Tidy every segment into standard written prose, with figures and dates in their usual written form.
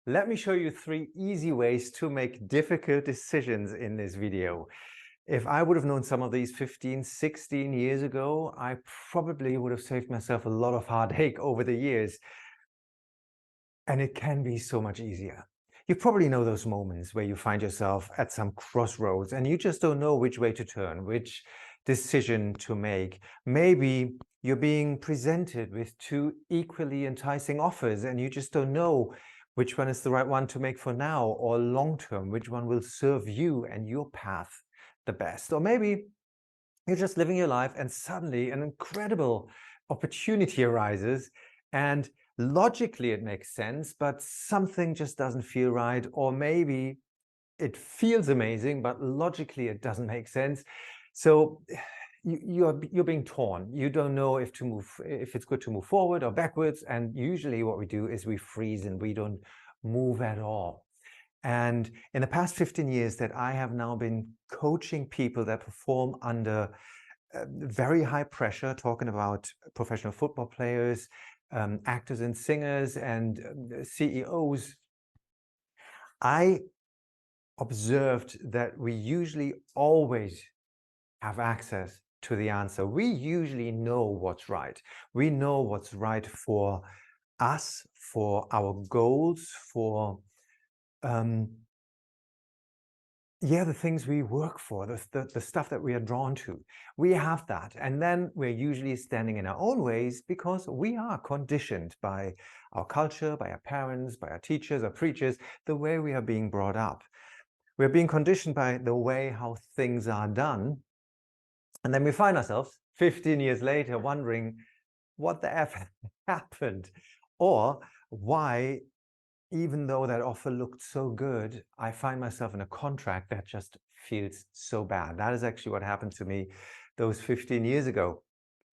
Let me show you 3 easy ways to make difficult decisions in this video. If I would have known some of these 15, 16 years ago, I probably would have saved myself a lot of heartache over the years. And it can be so much easier. You probably know those moments where you find yourself at some crossroads and you just don't know which way to turn, which decision to make. Maybe you're being presented with 2 equally enticing offers and you just don't know which one is the right one to make for now or long term, which one will serve you and your path the best. Or maybe you're just living your life and suddenly an incredible opportunity arises and logically it makes sense, but something just doesn't feel right. Or maybe it feels amazing, but logically it doesn't make sense. So you're being torn. You don't know if it's good to move forward or backwards. And usually what we do is we freeze and we don't move at all. And in the past 15 years that I have now been coaching people that perform under very high pressure, talking about professional football players, actors and singers and CEOs, I observed that we usually always have access to the answer. We usually know what's right. We know what's right for us, for our goals, for the things we work for, the stuff that we are drawn to. We have that. And then we're usually standing in our own ways because we are conditioned by our culture, by our parents, by our teachers, our preachers, the way we are being brought up. We're being conditioned by the way how things are done. And then we find ourselves 15 years later wondering what the F happened, or why, even though that offer looked so good, I find myself in a contract that just feels so bad. That is actually what happened to me those 15 years ago.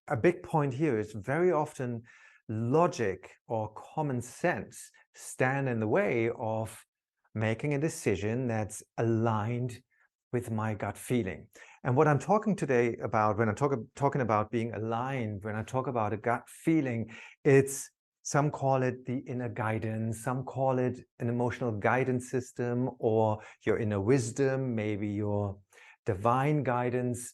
A big point here is very often logic or common sense stand in the way of making a decision that's aligned with my gut feeling. And what I'm talking today about, when I'm talking about being aligned, when I talk about a gut feeling, some call it the inner guidance, some call it an emotional guidance system, or your inner wisdom, maybe your divine guidance.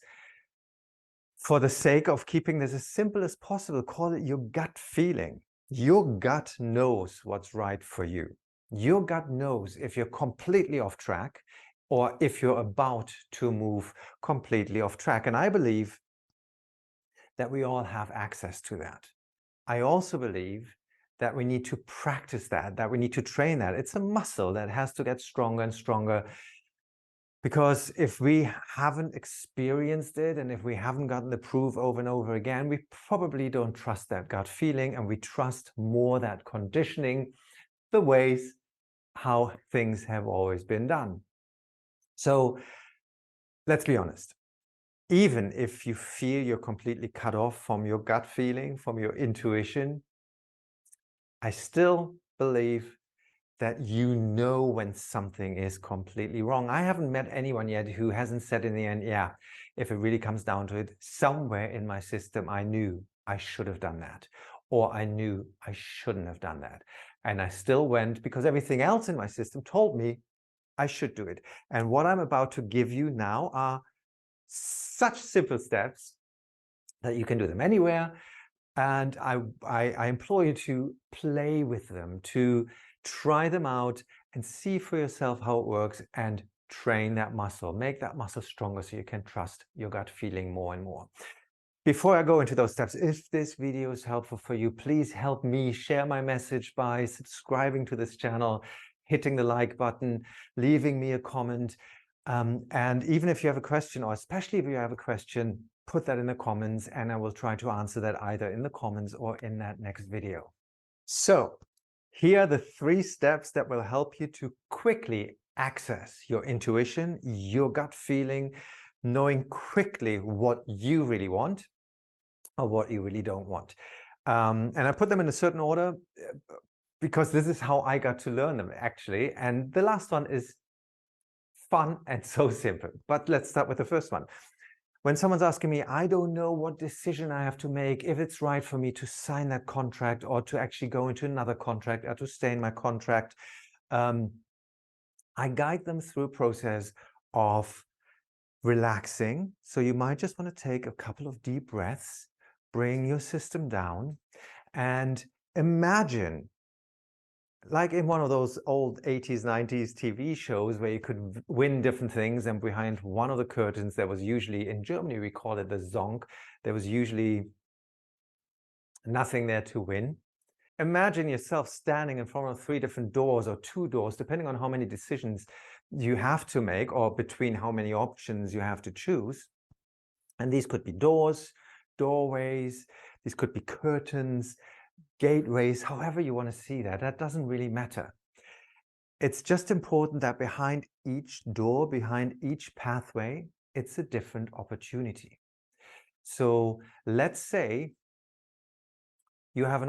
For the sake of keeping this as simple as possible, call it your gut feeling. Your gut knows what's right for you. Your gut knows if you're completely off track or if you're about to move completely off track. And I believe that we all have access to that. I also believe that we need to practice that we need to train that. It's a muscle that has to get stronger and stronger, because if we haven't experienced it and if we haven't gotten the proof over and over again, we probably don't trust that gut feeling, and we trust more that conditioning, the ways how things have always been done. So let's be honest. Even if you feel you're completely cut off from your gut feeling, from your intuition, I still believe that you know when something is completely wrong. I haven't met anyone yet who hasn't said in the end, yeah, if it really comes down to it, somewhere in my system, I knew I should have done that, or I knew I shouldn't have done that. And I still went because everything else in my system told me I should do it. And what I'm about to give you now are such simple steps that you can do them anywhere. And I implore you to play with them, to try them out and see for yourself how it works, and train that muscle, make that muscle stronger so you can trust your gut feeling more and more. Before I go into those steps, if this video is helpful for you, please help me share my message by subscribing to this channel, hitting the like button, leaving me a comment. And even if you have a question, or especially if you have a question, put that in the comments and I will try to answer that either in the comments or in that next video. So here are the 3 steps that will help you to quickly access your intuition, your gut feeling, knowing quickly what you really want or what you really don't want. And I put them in a certain order because this is how I got to learn them, actually. And the last one is fun and so simple. But let's start with the first one. When someone's asking me, I don't know what decision I have to make, if it's right for me to sign that contract or to actually go into another contract or to stay in my contract, I guide them through a process of relaxing. So you might just want to take a couple of deep breaths, bring your system down, and imagine, like in one of those old 80s, 90s TV shows where you could win different things, and behind one of the curtains, there was usually, in Germany, we call it the Zonk, there was usually nothing there to win. Imagine yourself standing in front of 3 different doors or 2 doors, depending on how many decisions you have to make or between how many options you have to choose. And these could be doors, doorways, these could be curtains, gateways, however you want to see that. That doesn't really matter. It's just important that behind each door, behind each pathway, it's a different opportunity. So let's say you have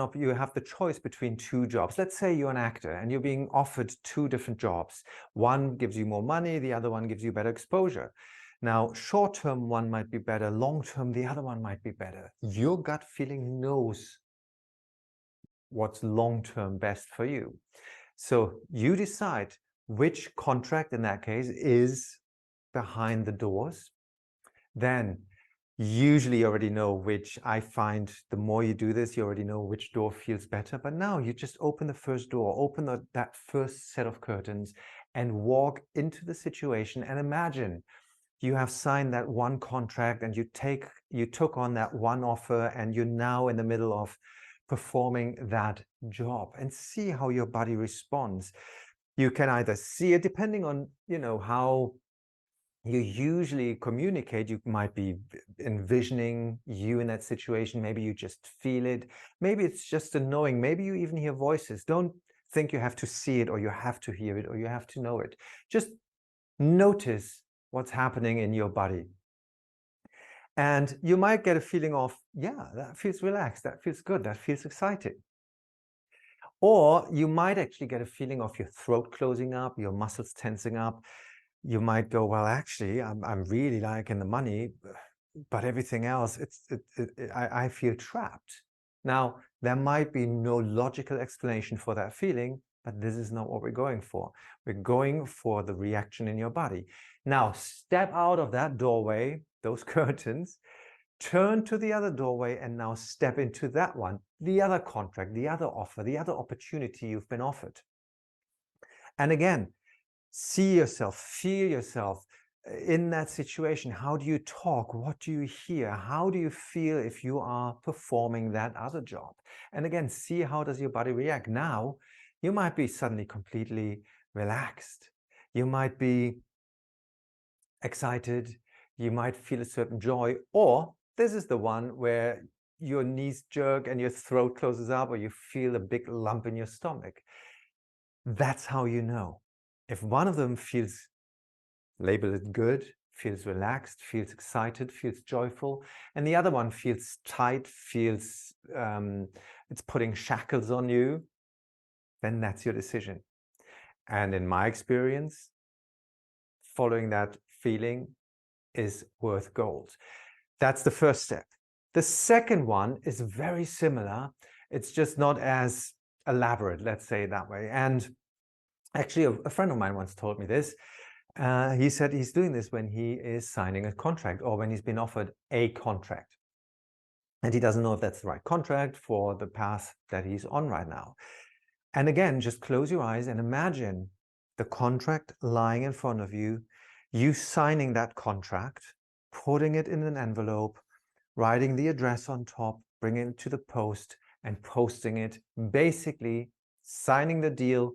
the choice between 2 jobs. Let's say you're an actor and you're being offered 2 different jobs. One gives you more money, the other one gives you better exposure. Now, short-term one might be better, long-term the other one might be better. Your gut feeling knows what's long-term best for you. So you decide which contract in that case is behind the doors. Then usually you already know which. I find the more you do this, you already know which door feels better. But now you just open the first door, open that first set of curtains and walk into the situation and imagine you have signed that one contract and you took on that one offer and you're now in the middle of performing that job, and see how your body responds. You can either see it, depending on how you usually communicate. You might be envisioning you in that situation. Maybe you just feel it. Maybe it's just a knowing. Maybe you even hear voices. Don't think you have to see it or you have to hear it or you have to know it. Just notice what's happening in your body. And you might get a feeling of, yeah, that feels relaxed, that feels good, that feels exciting. Or you might actually get a feeling of your throat closing up, your muscles tensing up. You might go, well, actually, I'm really liking the money, but everything else, I feel trapped. Now, there might be no logical explanation for that feeling, but this is not what we're going for. We're going for the reaction in your body. Now, step out of that doorway, those curtains, turn to the other doorway, and now step into that one, the other contract, the other offer, the other opportunity you've been offered. And again, see yourself, feel yourself in that situation. How do you talk? What do you hear? How do you feel if you are performing that other job? And again, see how does your body react. Now, you might be suddenly completely relaxed. You might be excited. You might feel a certain joy. Or this is the one where your knees jerk and your throat closes up, or you feel a big lump in your stomach. That's how you know. If one of them feels, label it good, feels relaxed, feels excited, feels joyful, and the other one feels tight, feels it's putting shackles on you, then that's your decision. And in my experience, following that feeling is worth gold. That's the first step. The second one is very similar. It's just not as elaborate, let's say it that way. And actually, a friend of mine once told me this. He said he's doing this when he is signing a contract or when he's been offered a contract. And he doesn't know if that's the right contract for the path that he's on right now. And again, just close your eyes and imagine the contract lying in front of you, you signing that contract, putting it in an envelope, writing the address on top, bringing it to the post and posting it, basically signing the deal,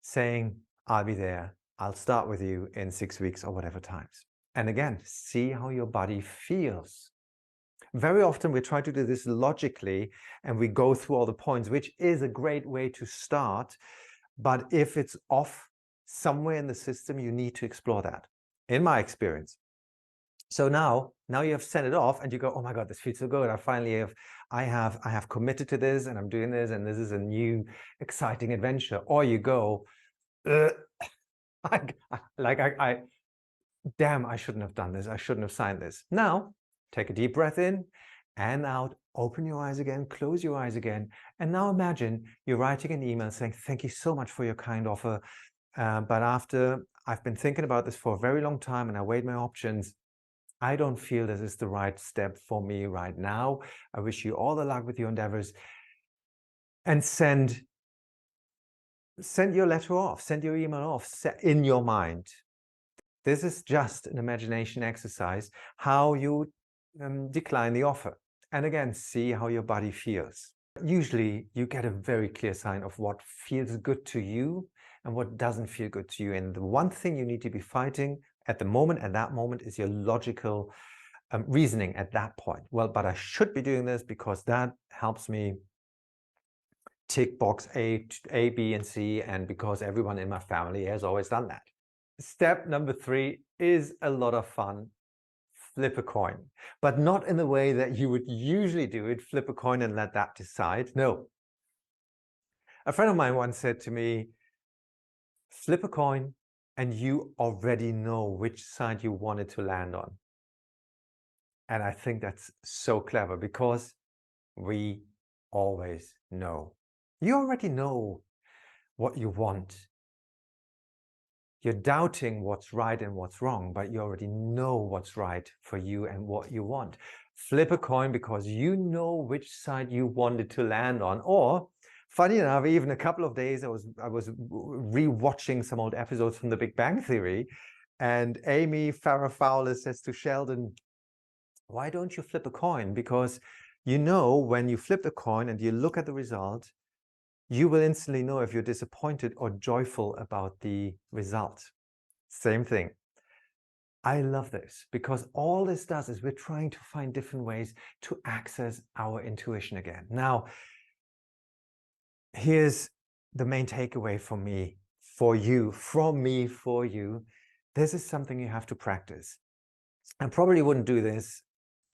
saying, I'll be there. I'll start with you in 6 weeks or whatever times. And again, see how your body feels. Very often we try to do this logically and we go through all the points, which is a great way to start. But if it's off somewhere in the system, you need to explore that, in my experience. So now you have sent it off and you go, oh my God, this feels so good. I have committed to this and I'm doing this and this is a new exciting adventure. Or you go, damn, I shouldn't have done this. I shouldn't have signed this. Now, take a deep breath in and out. open your eyes again, close your eyes again. And now imagine you're writing an email saying, thank you so much for your kind offer. But after I've been thinking about this for a very long time and I weighed my options, I don't feel this is the right step for me right now. I wish you all the luck with your endeavors. And send your letter off, send your email off in your mind. This is just an imagination exercise, how you decline the offer. And again, see how your body feels. Usually you get a very clear sign of what feels good to you and what doesn't feel good to you. And the one thing you need to be fighting at the moment, at that moment, is your logical reasoning at that point. Well, but I should be doing this because that helps me tick box A, B, and C, and because everyone in my family has always done that. Step number 3 is a lot of fun. Flip a coin, but not in the way that you would usually do it, flip a coin and let that decide. No. A friend of mine once said to me, flip a coin and you already know which side you want it to land on. And I think that's so clever because we always know. You already know what you want. You're doubting what's right and what's wrong, but you already know what's right for you and what you want. Flip a coin because you know which side you wanted to land on. Or, funny enough, even a couple of days I was re-watching some old episodes from The Big Bang Theory, and Amy Farrah Fowler says to Sheldon, why don't you flip a coin? Because you know when you flip the coin and you look at the result, you will instantly know if you're disappointed or joyful about the result. Same thing. I love this because all this does is we're trying to find different ways to access our intuition again. Now, here's the main takeaway for me, for you, from me, for you. This is something you have to practice. I probably wouldn't do this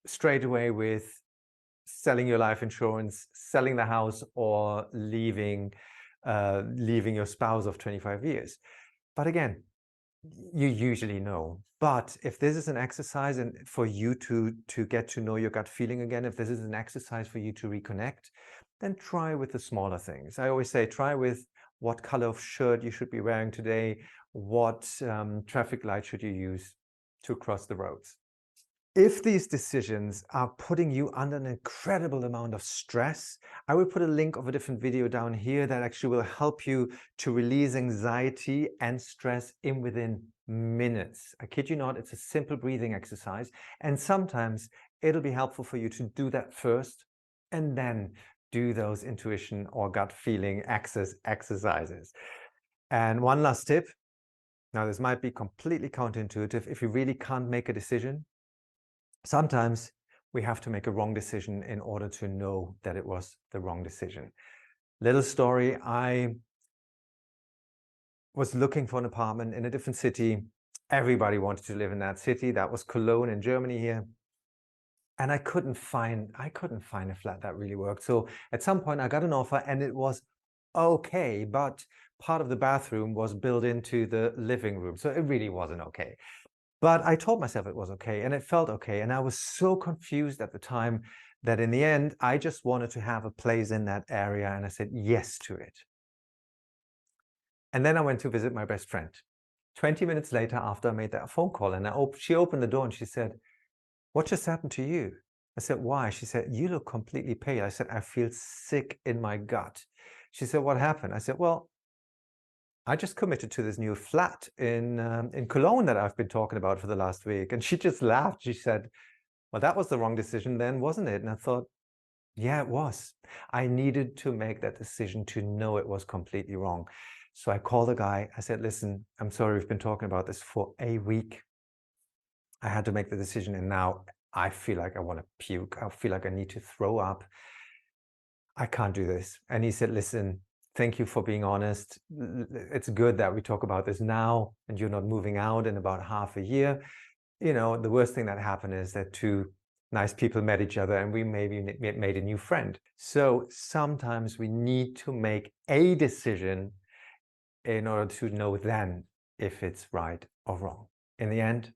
straight away with selling your life insurance, selling the house, or leaving your spouse of 25 years. But again, you usually know. But if this is an exercise and for you to get to know your gut feeling again, if this is an exercise for you to reconnect, then try with the smaller things. I always say try with what color of shirt you should be wearing today, what traffic light should you use to cross the roads. If these decisions are putting you under an incredible amount of stress, I will put a link of a different video down here that actually will help you to release anxiety and stress within minutes. I kid you not, it's a simple breathing exercise. And sometimes it'll be helpful for you to do that first and then do those intuition or gut feeling exercises. And one last tip. Now, this might be completely counterintuitive. If you really can't make a decision, sometimes we have to make a wrong decision in order to know that it was the wrong decision. Little story, I was looking for an apartment in a different city. Everybody wanted to live in that city. That was Cologne in Germany here. And I couldn't find a flat that really worked. So at some point I got an offer and it was okay, but part of the bathroom was built into the living room. So it really wasn't okay. But I told myself it was okay and it felt okay. And I was so confused at the time that in the end, I just wanted to have a place in that area and I said yes to it. And then I went to visit my best friend. 20 minutes later, after I made that phone call, and she opened the door and she said, what just happened to you? I said, why? She said, you look completely pale. I said, I feel sick in my gut. She said, what happened? I said, well, I just committed to this new flat in Cologne that I've been talking about for the last week. And she just laughed. She said, well, that was the wrong decision then, wasn't it? And I thought, yeah, it was. I needed to make that decision to know it was completely wrong. So I called the guy. I said, listen, I'm sorry, we've been talking about this for a week. I had to make the decision and now I feel like I want to puke. I feel like I need to throw up. I can't do this. And he said, listen, thank you for being honest. It's good that we talk about this now and you're not moving out in about half a year. You know, the worst thing that happened is that two nice people met each other and we maybe made a new friend. So sometimes we need to make a decision in order to know then if it's right or wrong. In the end,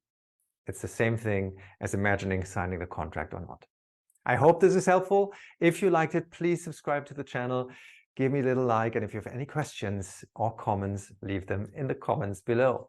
it's the same thing as imagining signing the contract or not. I hope this is helpful. If you liked it, please subscribe to the channel, give me a little like, and if you have any questions or comments, leave them in the comments below.